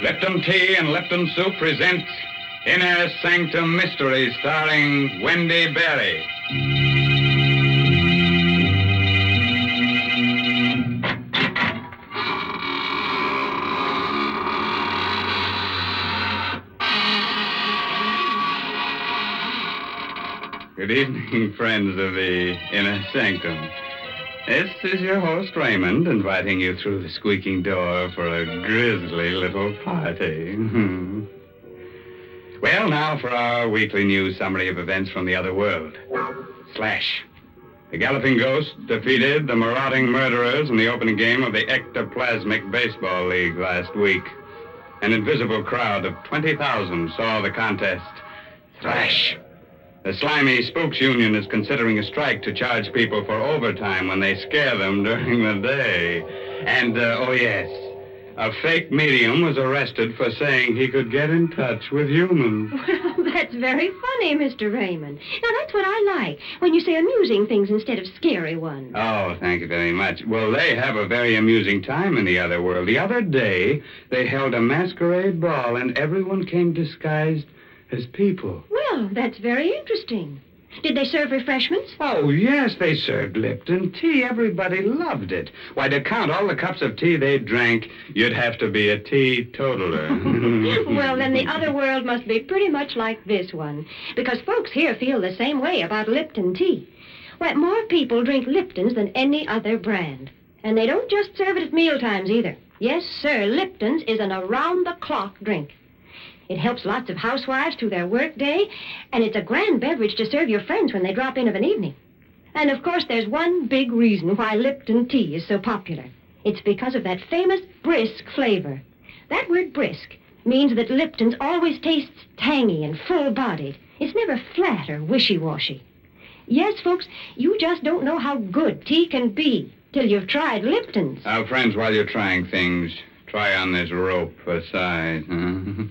Lipton Tea and Lipton Soup present Inner Sanctum Mystery, starring Wendy Berry. Good evening, friends of the Inner Sanctum. This is your host, Raymond, inviting you through the squeaking door for a grisly little party. Well, now for our weekly news summary of events from the other world. Slash. The Galloping Ghost defeated the marauding murderers in the opening game of the Ectoplasmic Baseball League last week. An invisible crowd of 20,000 saw the contest. Slash. The Slimy Spooks Union is considering a strike to charge people for overtime when they scare them during the day. And, oh yes, a fake medium was arrested for saying he could get in touch with humans. Well, that's very funny, Mr. Raymond. Now, that's what I like, when you say amusing things instead of scary ones. Oh, thank you very much. Well, they have a very amusing time in the other world. The other day, they held a masquerade ball, and everyone came disguised as people. Well, that's very interesting. Did they serve refreshments? Oh, yes, they served Lipton tea. Everybody loved it. Why, to count all the cups of tea they drank, you'd have to be a teetotaler. Well, then the other world must be pretty much like this one, because folks here feel the same way about Lipton tea. Why, more people drink Lipton's than any other brand. And they don't just serve it at mealtimes either. Yes, sir, Lipton's is an around-the-clock drink. It helps lots of housewives through their work day, and it's a grand beverage to serve your friends when they drop in of an evening. And, of course, there's one big reason why Lipton tea is so popular. It's because of that famous brisk flavor. That word brisk means that Lipton's always tastes tangy and full-bodied. It's never flat or wishy-washy. Yes, folks, you just don't know how good tea can be till you've tried Lipton's. Friends, while you're trying things, try on this rope for size, huh?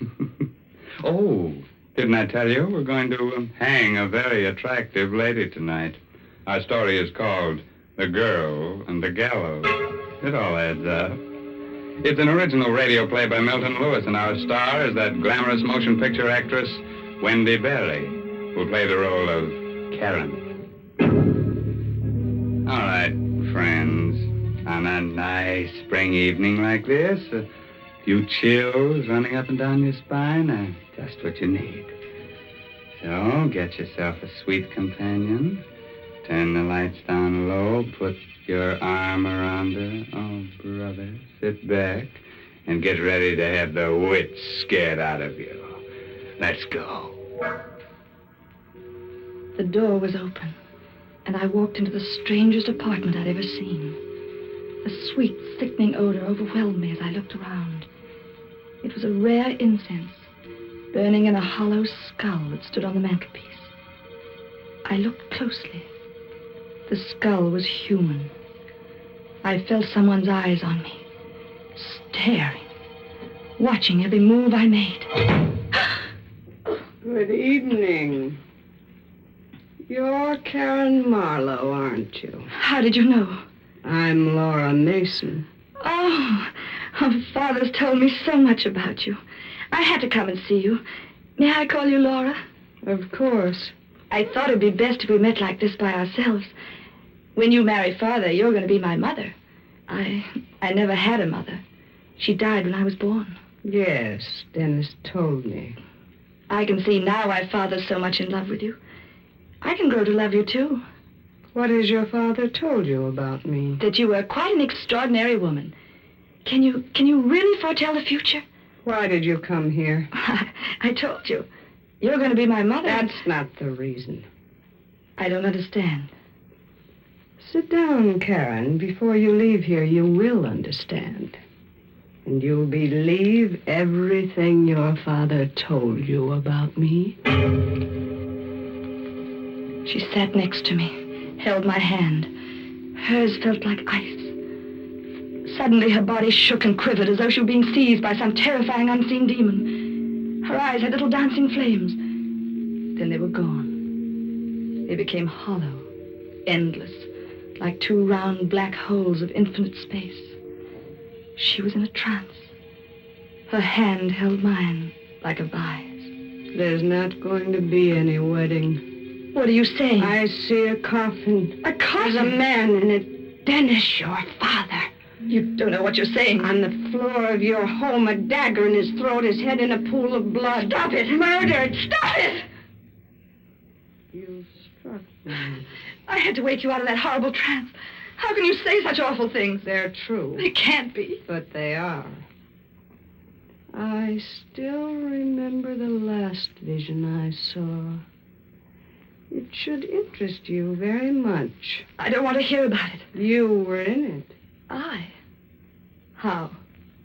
Oh, didn't I tell you? We're going to hang a very attractive lady tonight. Our story is called The Girl and the Gallows. It all adds up. It's an original radio play by Milton Lewis, and our star is that glamorous motion picture actress, Wendy Berry, who'll play the role of Karen. All right, friends, on a nice spring evening like this, a few chills running up and down your spine are just what you need. So get yourself a sweet companion, turn the lights down low, put your arm around her. Oh, brother, sit back and get ready to have the wits scared out of you. Let's go. The door was open, and I walked into the strangest apartment I'd ever seen. A sweet, sickening odor overwhelmed me as I looked around. It was a rare incense, burning in a hollow skull that stood on the mantelpiece. I looked closely. The skull was human. I felt someone's eyes on me, staring, watching every move I made. Good evening. You're Karen Marlowe, aren't you? How did you know? I'm Laura Mason. Oh, Father's told me so much about you. I had to come and see you. May I call you Laura? Of course. I thought it'd be best if we met like this by ourselves. When you marry Father, you're going to be my mother. I never had a mother. She died when I was born. Yes, Dennis told me. I can see now why Father's so much in love with you. I can grow to love you, too. What has your father told you about me? That you were quite an extraordinary woman. Can you really foretell the future? Why did you come here? I told you. You're going to be my mother. That's not the reason. I don't understand. Sit down, Karen. Before you leave here, you will understand. And you'll believe everything your father told you about me. She sat next to me, held my hand. Hers felt like ice. Suddenly, her body shook and quivered as though she were being seized by some terrifying unseen demon. Her eyes had little dancing flames. Then they were gone. They became hollow, endless, like two round black holes of infinite space. She was in a trance. Her hand held mine like a vise. There's not going to be any wedding. What are you saying? I see a coffin. A coffin? There's a man in it. Dennis, your father. You don't know what you're saying. On the floor of your home, a dagger in his throat, his head in a pool of blood. Stop it! Murdered! Stop it! You struck me. I had to wake you out of that horrible trance. How can you say such awful things? They're true. They can't be. But they are. I still remember the last vision I saw. It should interest you very much. I don't want to hear about it. You were in it. I? How?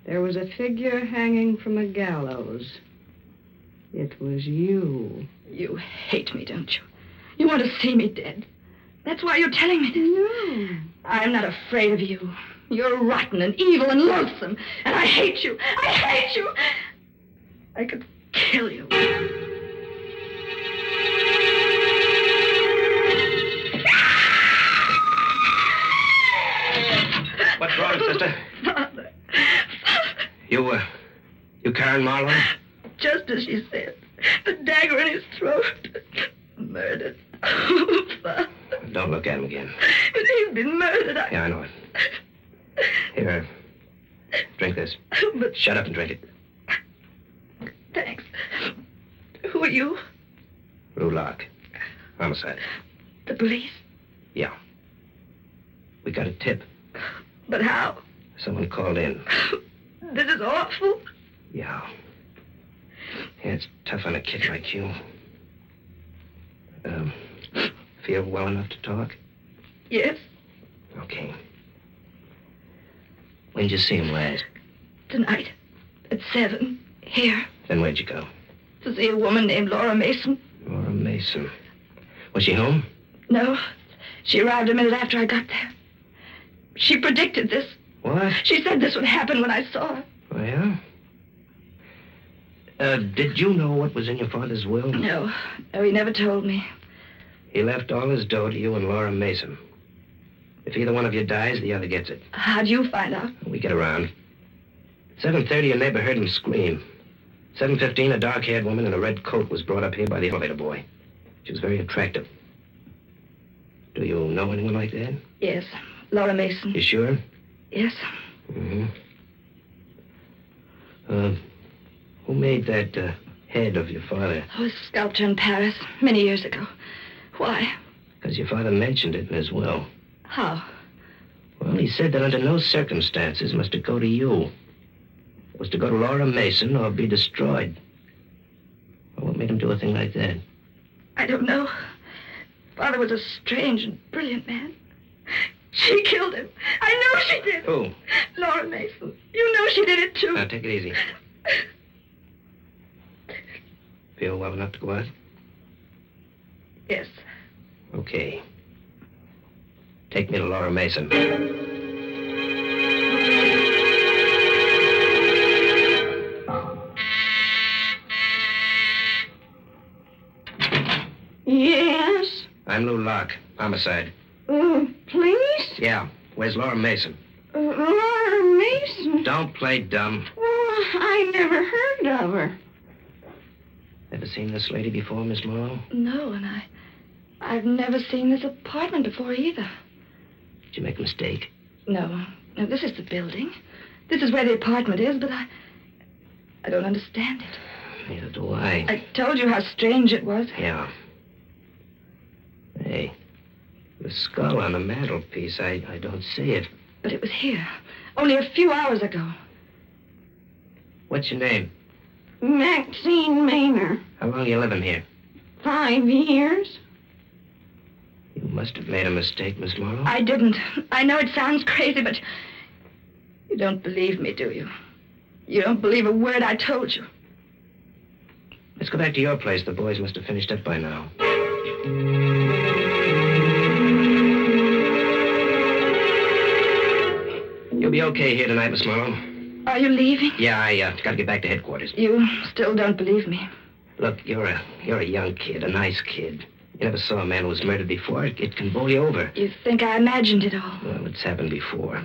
There was a figure hanging from a gallows. It was you. You hate me, don't you? You want to see me dead. That's why you're telling me this. No. I'm not afraid of you. You're rotten and evil and loathsome. And I hate you. I hate you. I could kill you. What's wrong, sister? Father. You Karen Marlowe? Just as she said. The dagger in his throat. Murdered. Oh, Father. Don't look at him again. But he's been murdered. Yeah, I know it. Here, drink this. But Shut up and drink it. thanks. Who are you? Rue Locke. Homicide. The police? Yeah. We got a tip. But how? Someone called in. This is awful. Yeah. Yeah, it's tough on a kid like you. Feel well enough to talk? Yes, Okay. When did you see him last? tonight at 7 here Then where'd you go? to see a woman named Laura Mason. Laura Mason. Was she home? No, she arrived a minute after I got there. She predicted this. What? She said this would happen when I saw her. Oh, yeah? Did you know what was in your father's will? No, he never told me. He left all his dough to you and Laura Mason. If either one of you dies, the other gets it. How'd you find out? We get around. At 7:30, a neighbor heard him scream. 7:15, a dark-haired woman in a red coat was brought up here by the elevator boy. She was very attractive. Do you know anyone like that? Yes, Laura Mason. You sure? Yes. Mm-hmm. Who made that head of your father? Oh, a sculptor in Paris many years ago. Why? Because your father mentioned it in his will. How? Well, he said that under no circumstances must it go to you. It was to go to Laura Mason or be destroyed. Well, what made him do a thing like that? I don't know. Father was a strange and brilliant man. She killed him. I know she did. Who? Laura Mason. You know she did it, too. Now, take it easy. Feel well enough to go out? Yes. Okay. Take me to Laura Mason. Yes? I'm Lou Locke. Homicide. Police? Yeah. Where's Laura Mason? Laura Mason? Don't play dumb. Oh, I never heard of her. Ever seen this lady before, Miss Morrow? No, and I've never seen this apartment before either. Did you make a mistake? No, this is the building. This is where the apartment is, but I don't understand it. Neither do I. I told you how strange it was. Yeah. Hey, the skull on the mantelpiece, I don't see it. But it was here, only a few hours ago. What's your name? Maxine Maynor. How long you living here? 5 years. You must have made a mistake, Miss Morrow. I didn't. I know it sounds crazy, but you don't believe me, do you? You don't believe a word I told you. Let's go back to your place. The boys must have finished up by now. You'll be okay here tonight, Miss Morrow. Are you leaving? Yeah, I gotta get back to headquarters. You still don't believe me. Look, you're a young kid, a nice kid. You never saw a man who was murdered before. It can bowl you over. You think I imagined it all? Well, it's happened before.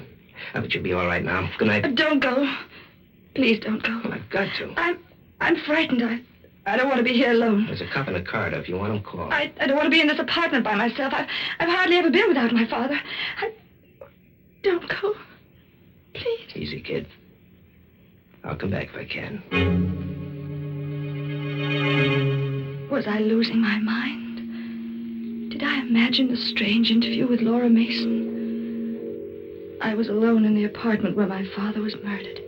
But you'll be all right now. Good night. Don't go. Please don't go. Well, I've got to. I'm frightened. I don't want to be here alone. There's a cop in the corridor. If you want him, call. I don't want to be in this apartment by myself. I've hardly ever been without my father. Don't go. Please. Easy, kid. I'll come back if I can. Was I losing my mind? Did I imagine a strange interview with Laura Mason? I was alone in the apartment where my father was murdered.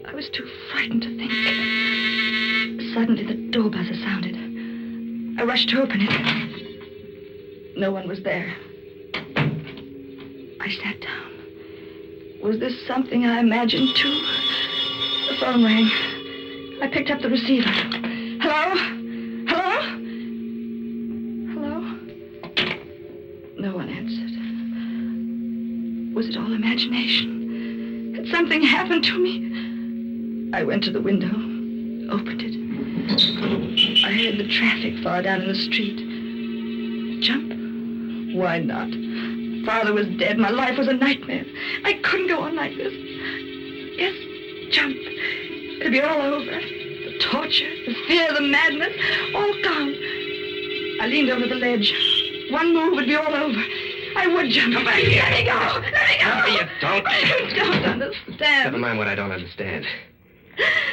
I was too frightened to think. Suddenly, the door buzzer sounded. I rushed to open it. No one was there. I sat down. Was this something I imagined, too? The phone rang. I picked up the receiver. Hello? Hello? Hello? No one answered. Was it all imagination? Had something happened to me? I went to the window, opened it. I heard the traffic far down in the street. Jump? Why not? Father was dead. My life was a nightmare. I couldn't go on like this. Yes, jump. It'll be all over. The torture, the fear, the madness, all gone. I leaned over the ledge. One move would be all over. I would jump. Come back here. Let me go. Let me go. No, you don't. You don't understand. Never mind what I don't understand.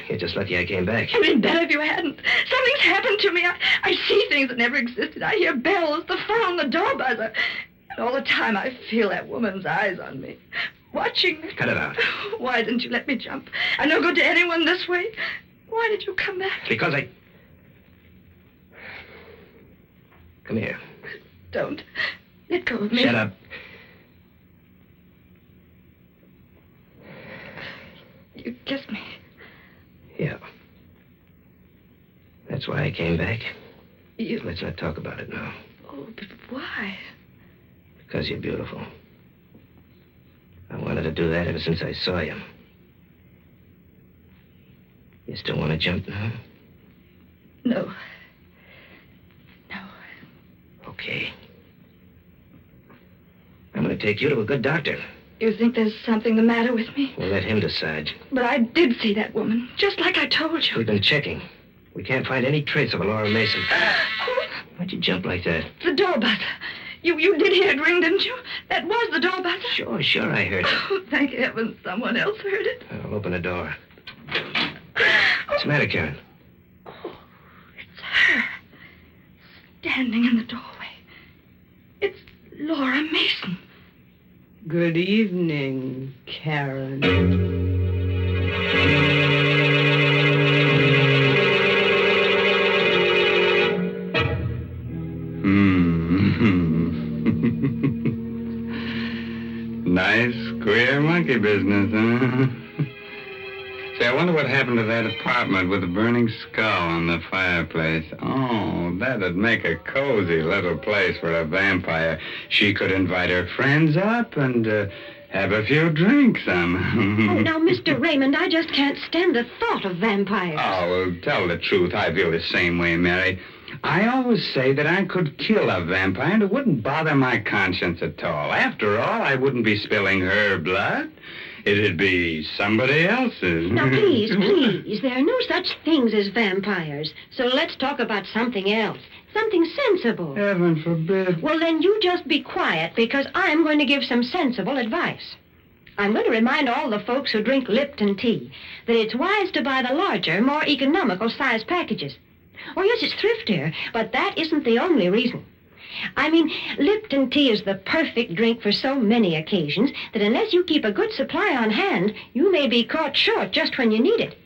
You're just lucky I came back. You'd been better if you hadn't. Something's happened to me. I see things that never existed. I hear bells, the phone, the door buzzer. And all the time I feel that woman's eyes on me, watching me. Cut it out. Why didn't you let me jump? I'm no good to anyone this way. Why did you come back? Because I... Come here. Don't. Let go of me. Shut up. You kissed me. Yeah. That's why I came back. You... Let's not talk about it now. Oh, but why? Because you're beautiful. I wanted to do that ever since I saw you. You still want to jump now? No. No. Okay. I'm going to take you to a good doctor. You think there's something the matter with me? We'll let him decide. But I did see that woman, just like I told you. We've been checking. We can't find any trace of a Laura Mason. Why'd you jump like that? The door buzzer. You did hear it ring, didn't you? That was the door buzzer. Sure, I heard it. Oh, thank heaven someone else heard it. I'll open the door. What's the matter, Karen? Oh, it's her. Standing in the doorway. It's Laura Mason. Good evening, Karen. Nice, queer monkey business, huh? Say, I wonder what happened to that apartment with the burning skull on the fireplace. Oh, that'd make a cozy little place for a vampire. She could invite her friends up and have a few drinks. Oh, now, Mr. Raymond, I just can't stand the thought of vampires. Oh, well, tell the truth. I feel the same way, Mary. I always say that I could kill a vampire and it wouldn't bother my conscience at all. After all, I wouldn't be spilling her blood. It'd be somebody else's. Now, please, please, there are no such things as vampires. So let's talk about something else. Something sensible. Heaven forbid. Well, then you just be quiet, because I'm going to give some sensible advice. I'm going to remind all the folks who drink Lipton tea that it's wise to buy the larger, more economical size packages. Oh, yes, it's thriftier, but that isn't the only reason. I mean, Lipton tea is the perfect drink for so many occasions that unless you keep a good supply on hand, you may be caught short just when you need it,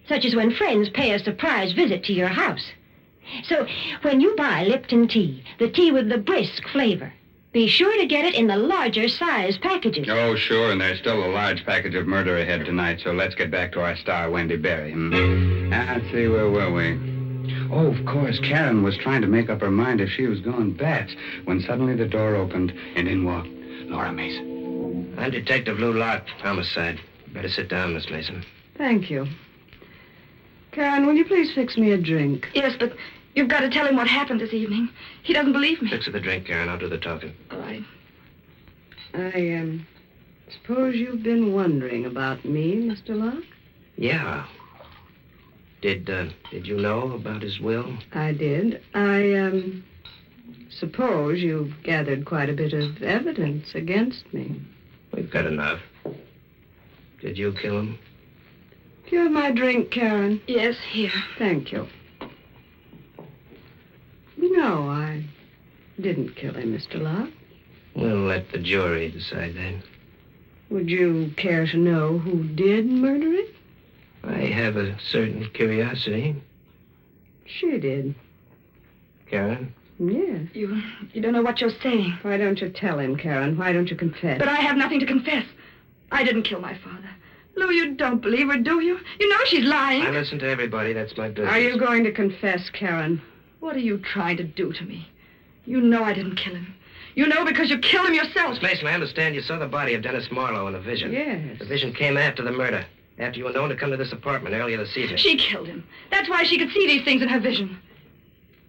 such as when friends pay a surprise visit to your house. So, when you buy Lipton tea, the tea with the brisk flavor, be sure to get it in the larger size packages. Oh, sure, and there's still a large package of murder ahead tonight, so let's get back to our star, Wendy Berry. Let's see, where were we? Oh, of course, Karen was trying to make up her mind if she was going bats when suddenly the door opened and in walked Laura Mason. I'm Detective Lou Locke, homicide. Better sit down, Miss Mason. Thank you. Karen, will you please fix me a drink? Yes, but You've got to tell him what happened this evening. He doesn't believe me. Fix her the drink, Karen. I'll do the talking. All right. I suppose you've been wondering about me, Mr. Locke? Yeah. Did you know about his will? I did. I suppose you've gathered quite a bit of evidence against me. We've got enough. Did you kill him? Do you have my drink, Karen? Yes, here. Thank you. No, I didn't kill him, Mr. Locke. We'll let the jury decide that. Would you care to know who did murder him? I have a certain curiosity. She did. Karen? Yes. You don't know what you're saying. Why don't you tell him, Karen? Why don't you confess? But I have nothing to confess. I didn't kill my father. Lou, you don't believe her, do you? You know she's lying. I listen to everybody. That's my business. Are you going to confess, Karen? What are you trying to do to me? You know I didn't kill him. You know because you killed him yourself. Miss Mason, I understand you saw the body of Dennis Marlowe in a vision. Yes. The vision came after the murder. After you were known to come to this apartment earlier this evening. She killed him. That's why she could see these things in her vision.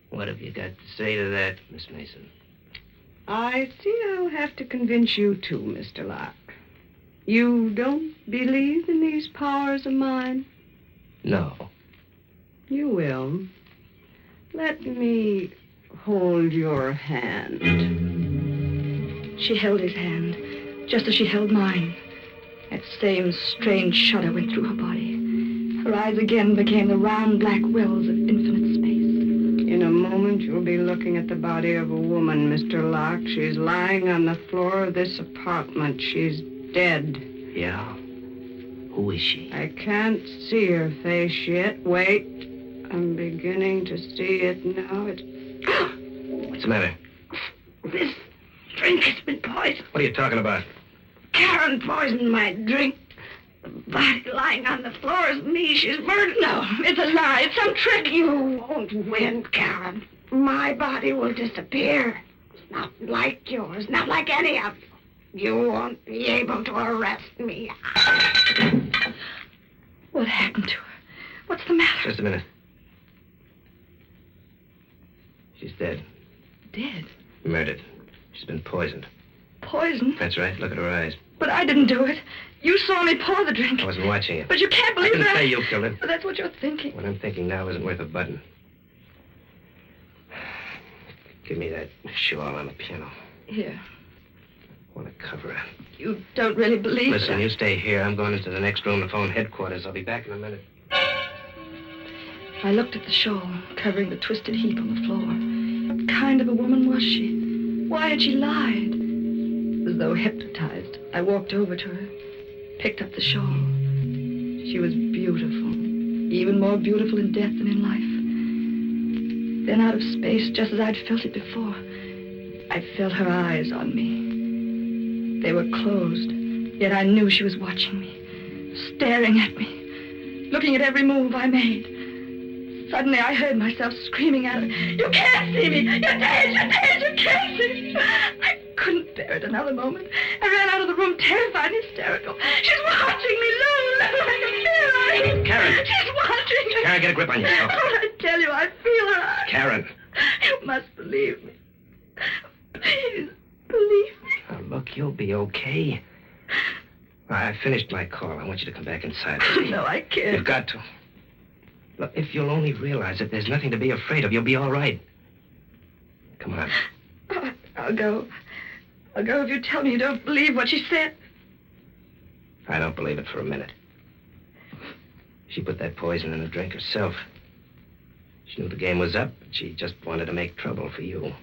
What have you got to say to that, Miss Mason? I see I'll have to convince you too, Mr. Locke. You don't believe in these powers of mine? No. You will. Let me hold your hand. She held his hand, just as she held mine. That same strange shudder went through her body. Her eyes again became the round black wells of infinite space. In a moment, you'll be looking at the body of a woman, Mr. Locke. She's lying on the floor of this apartment. She's dead. Yeah? Who is she? I can't see her face yet. Wait. I'm beginning to see it now. What's the matter? This drink has been poisoned. What are you talking about? Karen poisoned my drink. The body lying on the floor is me. She's murdered. No, it's a lie. It's some trick. You won't win, Karen. My body will disappear. It's not like yours, not like any of you. You won't be able to arrest me. What happened to her? What's the matter? Just a minute. She's dead. Dead? Murdered. She's been poisoned. Poison? That's right. Look at her eyes. But I didn't do it. You saw me pour the drink. I wasn't watching you. But you can't I believe didn't that. say you killed her. But that's what you're thinking. What I'm thinking now isn't worth a button. Give me that shawl on the piano. Here. I want to cover her. You don't really believe Listen, that. you stay here. I'm going into the next room to phone headquarters. I'll be back in a minute. I looked at the shawl, covering the twisted heap on the floor. What kind of a woman was she? Why had she lied? As though hypnotized, I walked over to her, picked up the shawl. She was beautiful, even more beautiful in death than in life. Then out of space, just as I'd felt it before, I felt her eyes on me. They were closed, yet I knew she was watching me, staring at me, looking at every move I made. Suddenly, I heard myself screaming at her, "You can't see me! You're dead! You're dead! You can't see me!" I couldn't bear it another moment. I ran out of the room, terrified and hysterical. "She's watching me, Lou! I can feel her!" Karen! She's watching me! Karen, get a grip on yourself. Oh, I tell you, I feel her eyes. Karen! You must believe me. Please, believe me. Now, look, you'll be okay. I finished my call. I want you to come back inside. No, I can't. You've got to. Look, if you'll only realize that there's nothing to be afraid of, you'll be all right. Come on. Oh, I'll go. I'll go if you tell me you don't believe what she said. I don't believe it for a minute. She put that poison in the drink herself. She knew the game was up, but she just wanted to make trouble for you.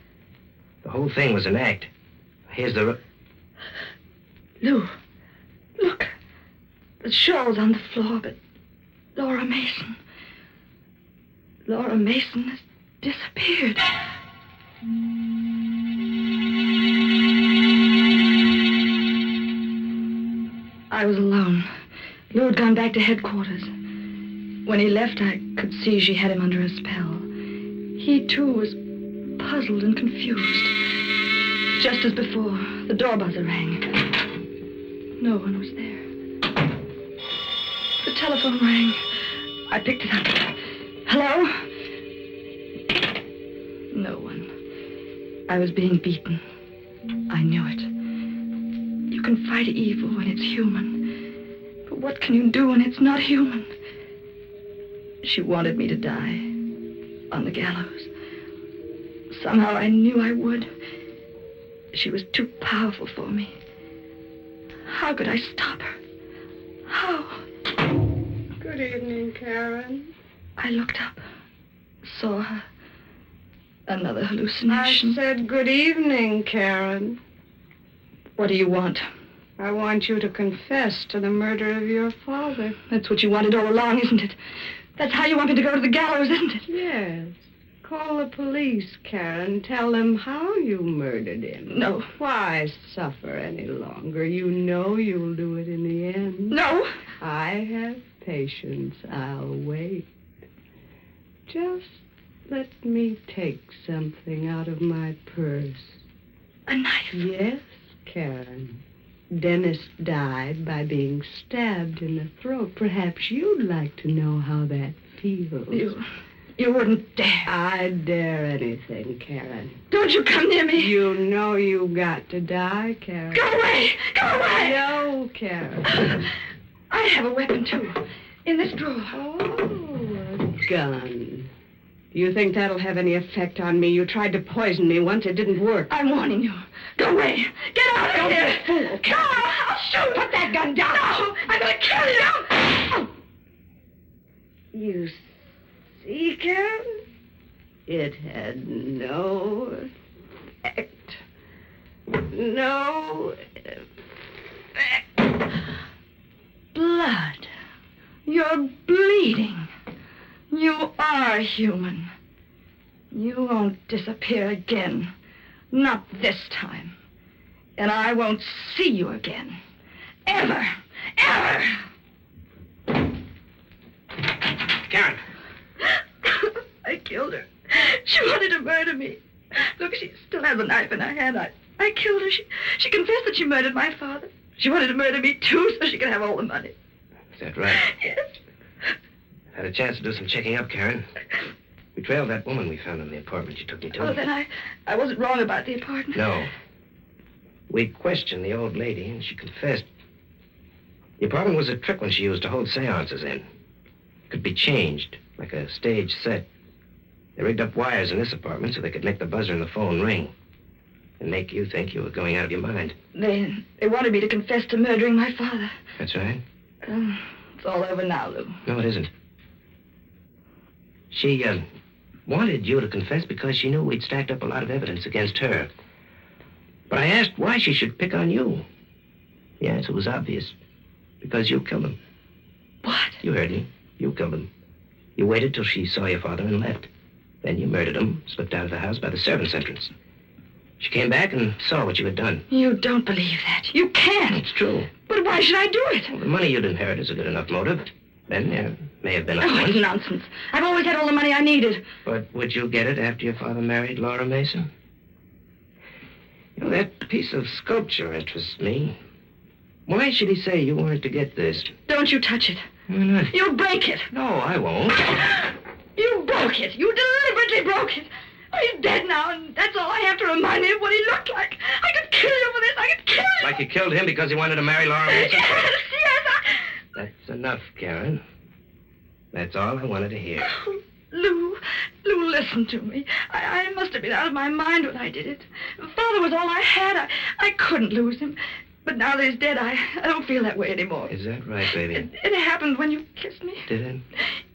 The whole thing was an act. Here's the... Lou, look. The shawl's on the floor, but Laura Mason... Laura Mason has disappeared. I was alone. Lou had gone back to headquarters. When he left, I could see she had him under a spell. He, too, was puzzled and confused. Just as before, the door buzzer rang. No one was there. The telephone rang. I picked it up. Hello? I was being beaten. I knew it. You can fight evil when it's human. But what can you do when it's not human? She wanted me to die on the gallows. Somehow I knew I would. She was too powerful for me. How could I stop her? How? Good evening, Karen. I looked up, saw her. Another hallucination. I said good evening, Karen. What do you want? I want you to confess to the murder of your father. That's what you wanted all along, isn't it? That's how you want me to go to the gallows, isn't it? Yes. Call the police, Karen. Tell them how you murdered him. No. Why suffer any longer? You know you'll do it in the end. No. I have patience. I'll wait. Just let me take something out of my purse. A knife? Yes, Karen. Dennis died by being stabbed in the throat. Perhaps you'd like to know how that feels. You wouldn't dare. I'd dare anything, Karen. Don't you come near me. You know you got to die, Karen. Go away! Go away! No, Karen. I have a weapon, too. In this drawer. Oh, a gun. Do you think that'll have any effect on me? You tried to poison me once. It didn't work. I'm warning you. Go away. Get out of here. Don't be a fool, Karen. No, I'll shoot. Put that gun down. No, I'm going to kill you. You see, Karen? It had no effect. No effect. Blood. You're bleeding. You are human. You won't disappear again. Not this time. And I won't see you again. Ever. Ever. Karen. I killed her. She wanted to murder me. Look, she still has a knife in her hand. I killed her. She confessed that she murdered my father. She wanted to murder me, too, so she could have all the money. Is that right? Yes. Had a chance to do some checking up, Karen. We trailed that woman we found in the apartment you took me to. Oh, then I wasn't wrong about the apartment. No. We questioned the old lady, and she confessed. The apartment was a trick one she used to hold seances in. It could be changed, like a stage set. They rigged up wires in this apartment so they could make the buzzer in the phone ring and make you think you were going out of your mind. They wanted me to confess to murdering my father. That's right. It's all over now, Lou. No, it isn't. She, wanted you to confess because she knew we'd stacked up a lot of evidence against her. But I asked why she should pick on you. The answer was obvious. Because you killed him. What? You heard me. You killed him. You waited till she saw your father and left. Then you murdered him, slipped out of the house by the servants' entrance. She came back and saw what you had done. You don't believe that. You can't. It's true. But why should I do it? Well, the money you'd inherit is a good enough motive. Then there may have been a Oh, point. it's nonsense. I've always had all the money I needed. But would you get it after your father married Laura Mason? You know, that piece of sculpture interests me. Why should he say you wanted to get this? Don't you touch it. Why not? You'll break it. No, I won't. You broke it. You deliberately broke it. Oh, he's dead now, and that's all I have to remind me of what he looked like. I could kill you for this. I could kill you. Like you killed him because he wanted to marry Laura Mason? Yes. That's enough, Karen. That's all I wanted to hear. Oh, Lou, listen to me. I must have been out of my mind when I did it. Father was all I had. I couldn't lose him. But now that he's dead, I don't feel that way anymore. Is that right, baby? It happened when you kissed me. Did it?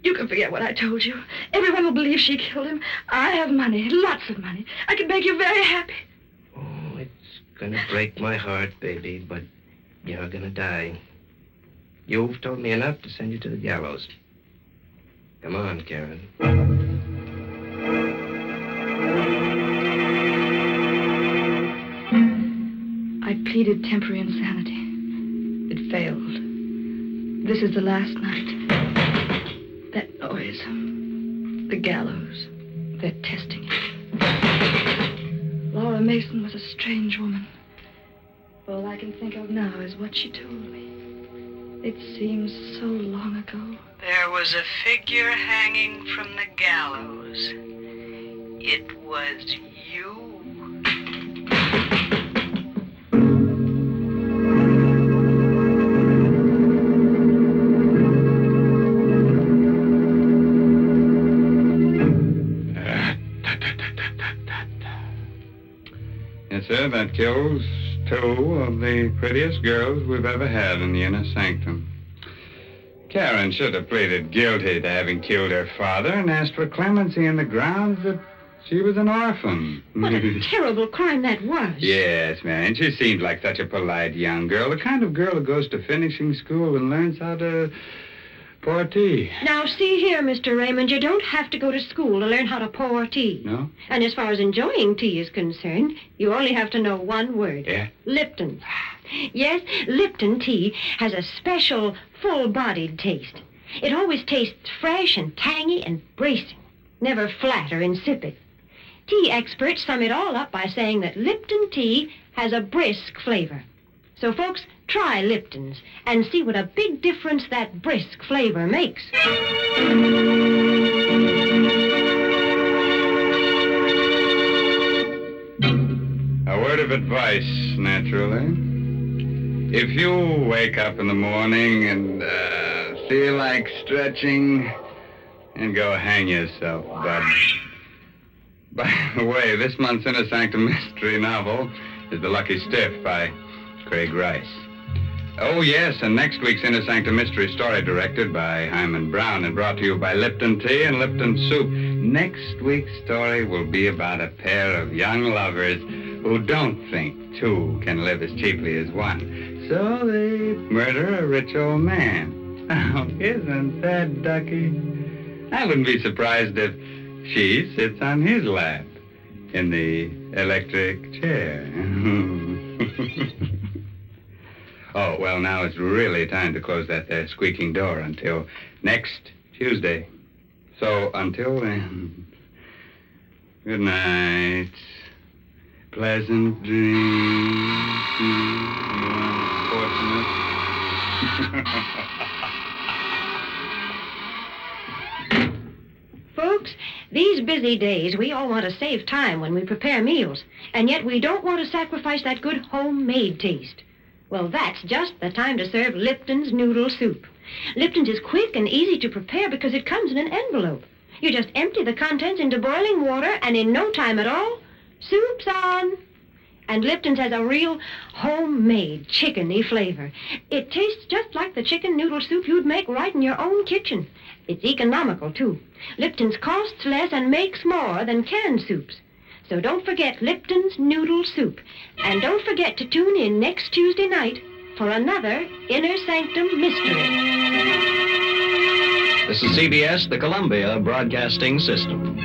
You can forget what I told you. Everyone will believe she killed him. I have money, lots of money. I can make you very happy. Oh, it's gonna break my heart, baby, but you're gonna die. You've told me enough to send you to the gallows. Come on, Karen. I pleaded temporary insanity. It failed. This is the last night. That noise. The gallows. They're testing it. Laura Mason was a strange woman. All I can think of now is what she told me. It seems so long ago. There was a figure hanging from the gallows. It was you. sir, that kills 2 of the prettiest girls we've ever had in the Inner Sanctum. Karen should have pleaded guilty to having killed her father and asked for clemency on the grounds that she was an orphan. What a terrible crime that was. Yes, man. She seemed like such a polite young girl, the kind of girl who goes to finishing school and learns how to pour tea. Now, see here, Mr. Raymond, you don't have to go to school to learn how to pour tea. No? And as far as enjoying tea is concerned, you only have to know one word. Yeah? Lipton. Yes, Lipton tea has a special, full-bodied taste. It always tastes fresh and tangy and bracing, never flat or insipid. Tea experts sum it all up by saying that Lipton tea has a brisk flavor. So, folks, try Lipton's and see what a big difference that brisk flavor makes. A word of advice, naturally. If you wake up in the morning and feel like stretching, and go hang yourself, bud. By the way, this month's Inner Sanctum Mystery novel is The Lucky Stiff by Craig Rice. Oh, yes, and next week's Inner Sanctum Mystery story directed by Himan Brown and brought to you by Lipton Tea and Lipton Soup. Next week's story will be about a pair of young lovers who don't think 2 can live as cheaply as 1. So they murder a rich old man. Oh, isn't that ducky? I wouldn't be surprised if she sits on his lap in the electric chair. Oh, well, now it's really time to close that there squeaking door until next Tuesday. So until then, good night. Pleasant dreams. You unfortunate. Folks, these busy days, we all want to save time when we prepare meals, and yet we don't want to sacrifice that good homemade taste. Well, that's just the time to serve Lipton's noodle soup. Lipton's is quick and easy to prepare because it comes in an envelope. You just empty the contents into boiling water, and in no time at all, soup's on. And Lipton's has a real homemade chickeny flavor. It tastes just like the chicken noodle soup you'd make right in your own kitchen. It's economical, too. Lipton's costs less and makes more than canned soups. So don't forget Lipton's Noodle Soup. And don't forget to tune in next Tuesday night for another Inner Sanctum Mystery. This is CBS, the Columbia Broadcasting System.